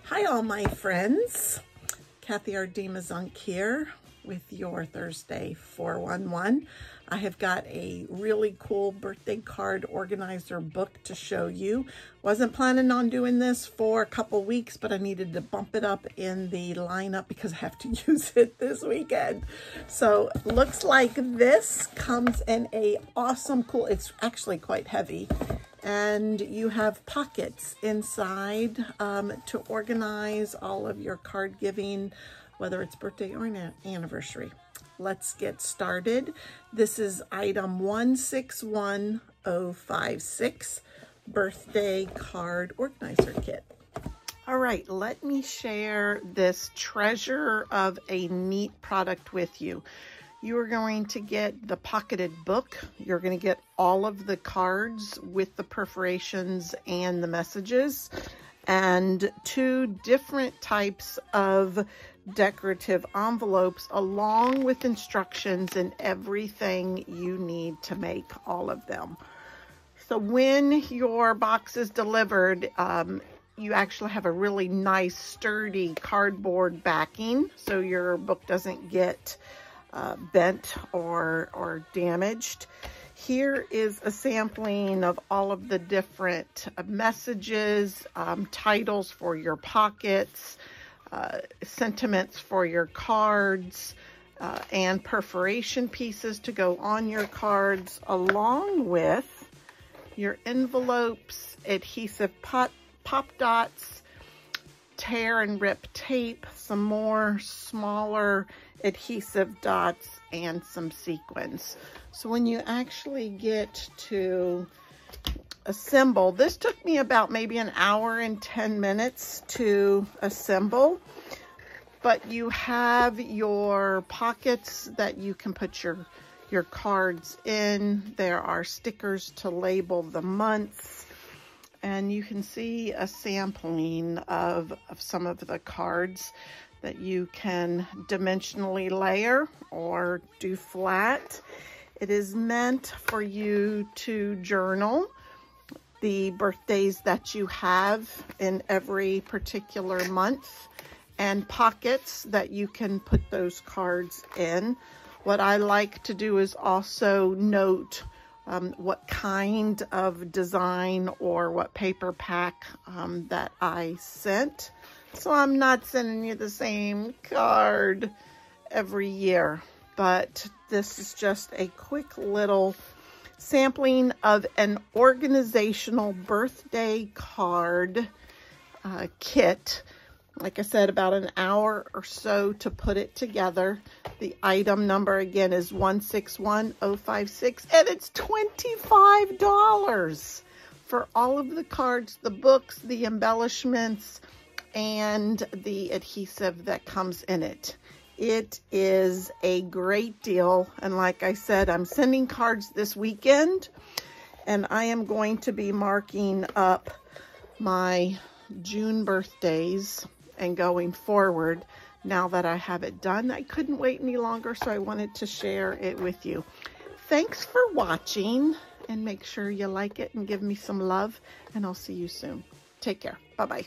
Hi all my friends, Kathy Aardema-Zunk here with your Thursday 411. I have got a really cool birthday card organizer book to show you. Wasn't planning on doing this for a couple weeks, but I needed to bump it up in the lineup because I have to use it this weekend. So looks like this comes in a awesome cool, it's actually quite heavy. And you have pockets inside to organize all of your card giving, whether it's birthday or an anniversary. Let's get started. This is item 161056, birthday card organizer kit. All right, let me share this treasure of a neat product with you. You are going to get the pocketed book. You're going to get all of the cards with the perforations and the messages, and two different types of decorative envelopes along with instructions and everything you need to make all of them. So when your box is delivered, you actually have a really nice sturdy cardboard backing so your book doesn't get bent or damaged. Here is a sampling of all of the different messages, titles for your pockets, sentiments for your cards, and perforation pieces to go on your cards, along with your envelopes, adhesive pop dots, tear and rip tape, some more smaller adhesive dots, and some sequins. So when you actually get to assemble, this took me about maybe an hour and 10 minutes to assemble, but you have your pockets that you can put your cards in. There are stickers to label the months, and you can see a sampling of some of the cards that you can dimensionally layer or do flat. It is meant for you to journal the birthdays that you have in every particular month, and pockets that you can put those cards in. What I like to do is also note what kind of design or what paper pack that I sent. So I'm not sending you the same card every year, but this is just a quick little sampling of an organizational birthday card kit. Like I said, about an hour or so to put it together. The item number again is 161056, and it's $25 for all of the cards, the books, the embellishments, and the adhesive that comes in it. It is a great deal, and like I said, I'm sending cards this weekend, and I am going to be marking up my June birthdays and going forward now that I have it done. I couldn't wait any longer, so I wanted to share it with you. Thanks for watching, and make sure you like it and give me some love, and I'll see you soon. Take care. Bye-bye.